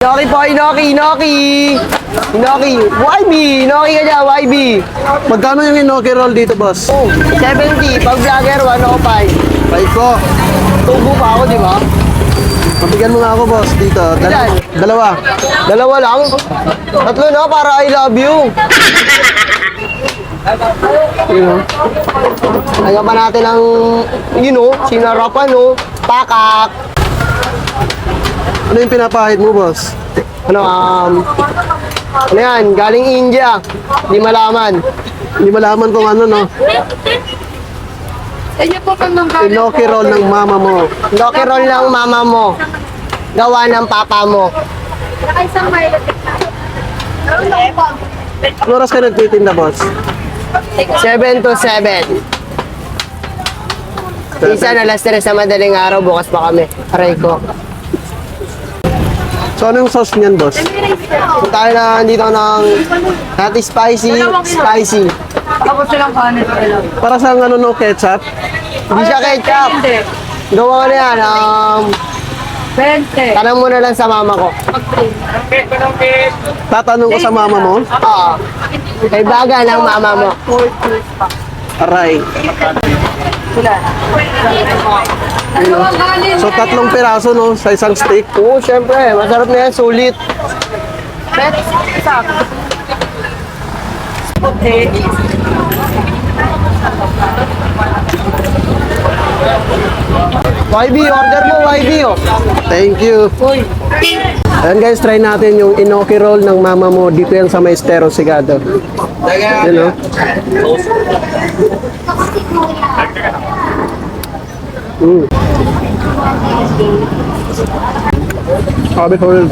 Inoki po, Inoki, Inoki! Inoki, YB! Inoki ka dyan, YB! Magkano yung inoki roll dito, boss? 70, pag vlogger, 105. Ay ko. Tubo pa ako, di ba? Pabigyan mo nga ako, boss, dito. Ilan? Dalawa. Dalawa lang. Tatlo na, para I love you. Lagyan pa natin ng, sinarapan, pakak. Ano yung pinapahid mo, boss? Ano yan, galing India. Hindi malaman. Hindi malaman kung ano, no? Inoki roll ng mama mo. Inoki roll ng mama mo. Gawa ng papa mo. Ano oras ka nagtitinda, boss? 7 to 7. Isa na last 3 sa madaling araw, bukas pa kami. Aray ko. So, ano yung sauce niyan, boss? Kung tayo na dito ng natin spicy. Tapos silang kanin. Para sa ano, no, ketchup? Hindi siya ketchup. Gawa ko na yan. 20. Tanong mo na lang sa mama ko. Tatanong ko sa mama mo? Oo. Kay baga ng mama mo. Aray. Dalawang kanin. So, 3 piraso, no? Sa isang steak. Oo, syempre. Masarap na yan. Sulit. Isa. Okay. YB, order mo YB, oh. Thank you. Ayan guys, try natin yung inoki roll ng mama mo dito yan sa may Estero Sigado. Yun, no? Sabi ko yun.